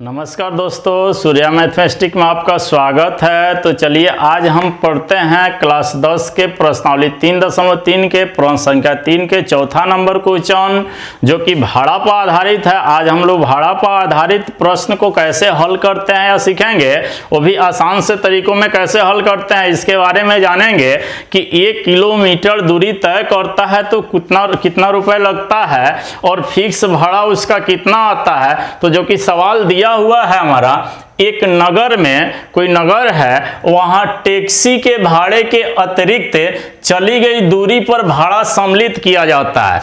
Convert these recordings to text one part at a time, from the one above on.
नमस्कार दोस्तों, सूर्या मैथमेटिक्स में आपका स्वागत है। तो चलिए आज हम पढ़ते हैं क्लास 10 के प्रश्नावली 3.3 के प्रश्न संख्या 3 के चौथा नंबर क्वेश्चन, जो कि भाड़ा पर आधारित है। आज हम लोग भाड़ा पर आधारित प्रश्न को कैसे हल करते हैं या सीखेंगे, वो भी आसान से तरीकों में कैसे हल करते हैं इसके बारे में जानेंगे कि 1 किलोमीटर दूरी तय करता है तो कितना रुपए लगता है और फिक्स भाड़ा उसका कितना आता है। तो जो कि सवाल दिया हुआ है हमारा, एक नगर में कोई नगर है, वहां टैक्सी के भाड़े के अतिरिक्त चली गई दूरी पर भाड़ा सम्मिलित किया जाता है।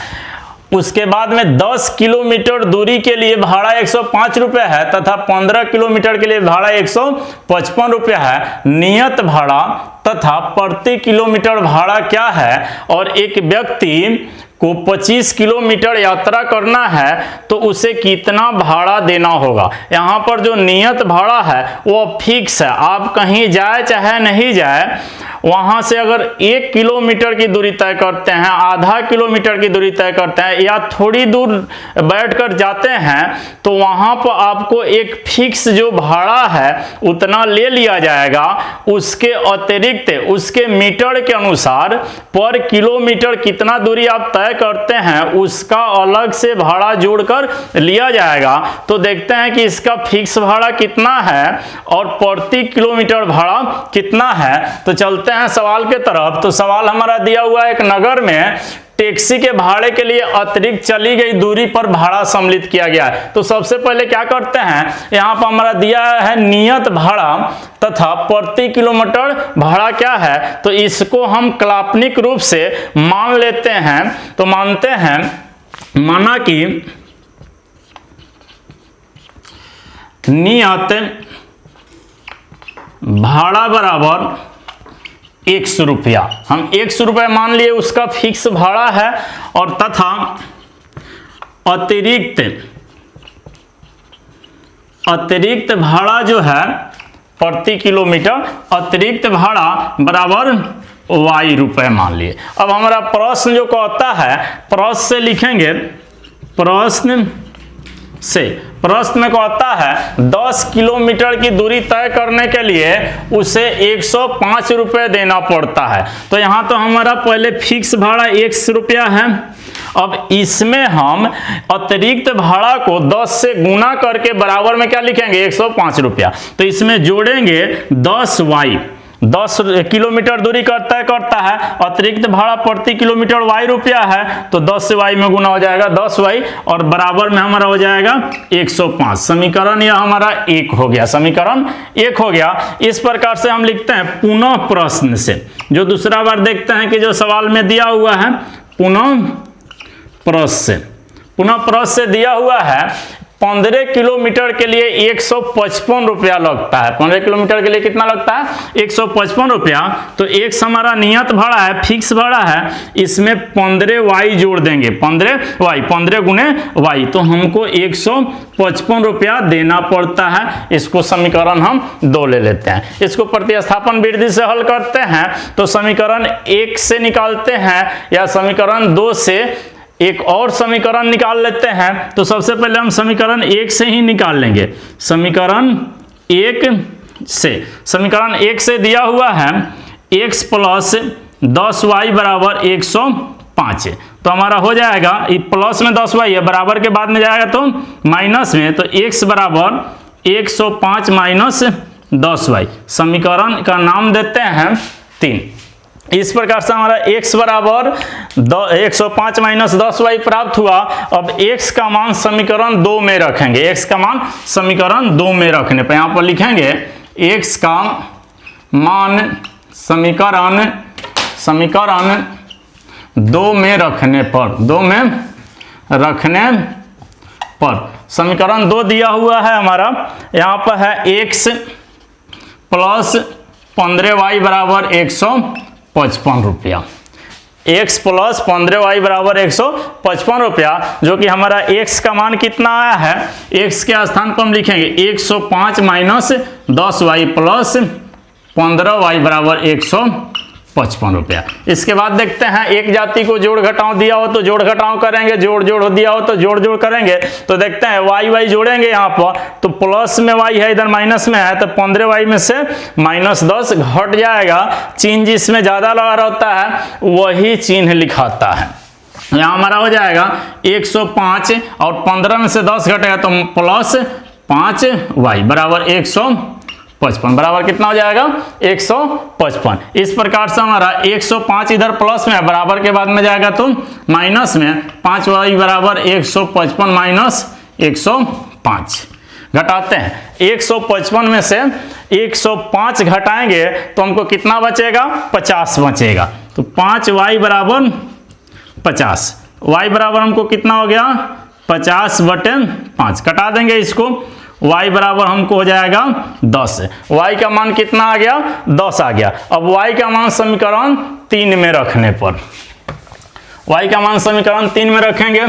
उसके बाद में 10 किलोमीटर दूरी के लिए भाड़ा 105 रुपये है तथा 15 किलोमीटर के लिए भाड़ा 155 रुपये है। नियत भाड़ा तथा प्रति किलोमीटर भाड़ा क्या है और एक व्यक्ति को 25 किलोमीटर यात्रा करना है तो उसे कितना भाड़ा देना होगा। यहाँ पर जो नियत भाड़ा है वो फिक्स है, आप कहीं जाए चाहे नहीं जाए, वहां से अगर 1 किलोमीटर की दूरी तय करते हैं, आधा किलोमीटर की दूरी तय करते हैं या थोड़ी दूर बैठकर जाते हैं तो वहां पर आपको एक फिक्स जो भाड़ा है उतना ले लिया जाएगा। उसके अतिरिक्त उसके मीटर के अनुसार पर किलोमीटर कितना दूरी आप तय करते हैं उसका अलग से भाड़ा जोड़कर लिया जाएगा। तो देखते हैं कि इसका फिक्स भाड़ा कितना है और प्रति किलोमीटर भाड़ा कितना है। तो चलते हैं सवाल के तरफ। तो सवाल हमारा दिया हुआ है, एक नगर में टैक्सी के भाड़े के लिए अतिरिक्त चली गई दूरी पर भाड़ा सम्मिलित किया गया है। तो सबसे पहले क्या करते हैं, यहाँ पर हमारा दिया है नियत भाड़ा तथा प्रति किलोमीटर भाड़ा क्या है, तो इसको हम काल्पनिक रूप से मान लेते हैं। तो मानते हैं, माना कि नियत भाड़ा बराबर 100 रुपया, हम 100 रुपये मान लिए उसका फिक्स भाड़ा है और तथा अतिरिक्त भाड़ा जो है प्रति किलोमीटर, अतिरिक्त भाड़ा बराबर y रुपये मान लिए। अब हमारा प्रश्न जो कहता है, प्रश्न से लिखेंगे, प्रश्न में कहता है 10 किलोमीटर की दूरी तय करने के लिए उसे 105 रुपये देना पड़ता है। तो यहाँ तो हमारा पहले फिक्स भाड़ा 100 रुपया है। अब इसमें हम अतिरिक्त भाड़ा को 10 से गुना करके बराबर में क्या लिखेंगे, 105 रुपया। तो इसमें जोड़ेंगे 10y, 10 किलोमीटर दूरी तय करता है, अतिरिक्त भाड़ा प्रति किलोमीटर y रुपया है, तो 10 से y में गुना हो जाएगा 10y और बराबर में हमारा हो जाएगा 105। समीकरण यह हमारा 1 हो गया, समीकरण 1 हो गया। इस प्रकार से हम लिखते हैं पुनः प्रश्न से, जो दूसरा बार देखते हैं कि जो सवाल में दिया हुआ है पुनः प्रश्न से दिया हुआ है 15 किलोमीटर के लिए 155 रुपया लगता है। 15 किलोमीटर के लिए कितना लगता है, 155 रुपया। तो एक हमारा नियत भाड़ा है, फिक्स भाड़ा है, इसमें 15y जोड़ देंगे, 15y, 15 गुने y, तो हमको 155 रुपया देना पड़ता है। इसको समीकरण हम 2 ले लेते हैं। इसको प्रतिस्थापन विधि से हल करते हैं तो समीकरण 1 से निकालते हैं या समीकरण 2 से एक और समीकरण निकाल लेते हैं। तो सबसे पहले हम समीकरण 1 से ही निकाल लेंगे। समीकरण 1 से दिया हुआ है x प्लस 10y बराबर 105। तो हमारा हो जाएगा, ये प्लस में 10y है, बराबर के बाद में जाएगा तो माइनस में, तो x बराबर 105 माइनस 10y। समीकरण का नाम देते हैं 3। इस प्रकार से हमारा x बराबर 105 माइनस 10y प्राप्त हुआ। अब x का मान समीकरण 2 में रखेंगे, x का मान समीकरण 2 में रखने पर यहाँ पर लिखेंगे x का मान समीकरण 2 में रखने पर समीकरण 2 दिया हुआ है हमारा, यहाँ पर है x प्लस 15y बराबर 155 रुपया, x प्लस 15y बराबर 155 रुपया, जो कि हमारा x का मान कितना आया है, x के स्थान पर हम लिखेंगे 105 माइनस 10y प्लस 15y बराबर 155। 55 रुपया। इसके बाद देखते हैं एक जाति को जोड़ घटाव दिया हो तो जोड़ घटाव करेंगे, जोड़ जोड़ दिया हो तो जोड़ जोड़ करेंगे। तो देखते हैं वाई वाई जोड़ेंगे यहाँ पर, तो प्लस में वाई है, इधर माइनस में है, तो 15y में से -10 घट जाएगा। चिन्ह जिसमें ज्यादा लगा रहता है वही चिन्ह लिखाता है। यहाँ हमारा हो जाएगा 105 और 15 में से 10 घटेगा तो +5y बराबर 155 बराबर कितना हो जाएगा 155। इस प्रकार से हमारा 105 इधर प्लस में है, बराबर के बाद में जाएगा तो माइनस में, 5y बराबर 155 माइनस 105। घटाते हैं 155 में से 105 घटाएंगे तो हमको कितना बचेगा 50 बचेगा। तो 5y बराबर 50, y बराबर हमको कितना हो गया 50/5। कटा देंगे इसको, y बराबर हमको हो जाएगा 10। y का मान कितना आ गया 10 आ गया। अब y का मान समीकरण 3 में रखने पर, y का मान समीकरण 3 में रखेंगे,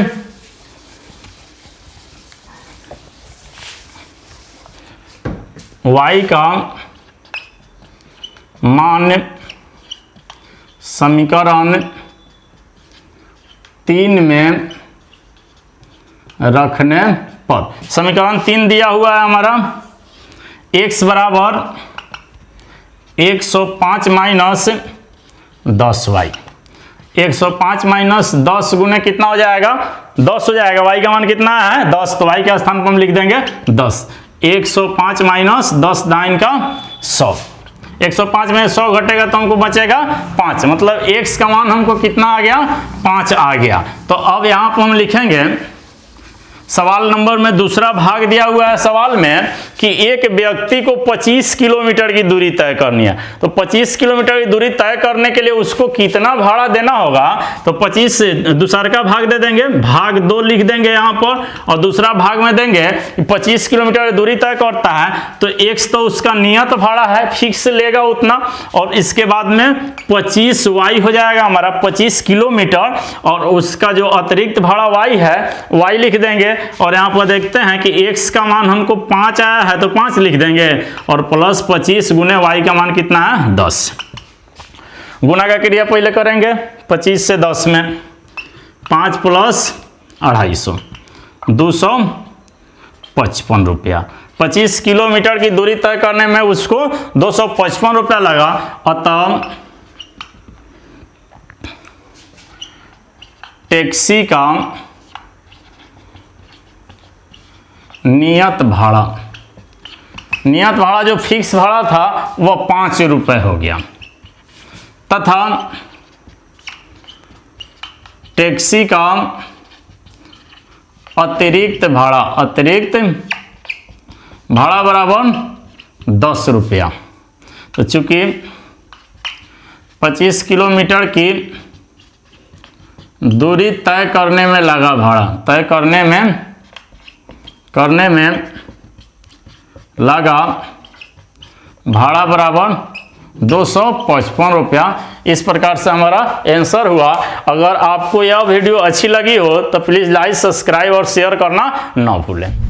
y का मान समीकरण 3 में रखने पर, समीकरण 3 दिया हुआ है हमारा, x बराबर 105 माइनस 10y, 105 माइनस 10 गुने कितना हो जाएगा 10 हो जाएगा। y का मान कितना है 10, तो y के स्थान पर हम लिख देंगे 10। 105 माइनस 10 9 का 100, 105 में 100 घटेगा तो हमको बचेगा 5, मतलब x का मान हमको कितना आ गया 5 आ गया। तो अब यहाँ पर हम लिखेंगे सवाल नंबर में दूसरा भाग दिया हुआ है सवाल में कि एक व्यक्ति को 25 किलोमीटर की दूरी तय करनी है। तो 25 किलोमीटर की दूरी तय करने के लिए उसको कितना भाड़ा देना होगा, तो 25 से दूसरा का भाग दे देंगे, भाग 2 लिख देंगे यहाँ पर, और दूसरा भाग में देंगे 25 किलोमीटर की दूरी तय करता है तो x तो उसका नियत भाड़ा है, फिक्स लेगा उतना, और इसके बाद में 25y हो जाएगा हमारा 25 किलोमीटर, और उसका जो अतिरिक्त भाड़ा y है y लिख देंगे। और यहाँ पर देखते हैं कि x का मान हमको 5 आया है तो 5 लिख देंगे, और प्लस 25 गुने y का मान कितना है 10। गुना का क्रिया पहले करेंगे, 25 से 10 में 5 प्लस 250, 255 रुपया। 25 किलोमीटर की दूरी तय करने में उसको 255 रुपया लगा। अतः टैक्सी का नियत भाड़ा जो फिक्स भाड़ा था वह 5 रुपये हो गया, तथा टैक्सी का अतिरिक्त भाड़ा बराबर 10 रुपया। तो चूंकि 25 किलोमीटर की दूरी तय करने में लगा भाड़ा, तय करने में लगा भाड़ा बराबर 255 रुपया। इस प्रकार से हमारा आंसर हुआ। अगर आपको यह वीडियो अच्छी लगी हो तो प्लीज़ लाइक, सब्सक्राइब और शेयर करना ना भूलें।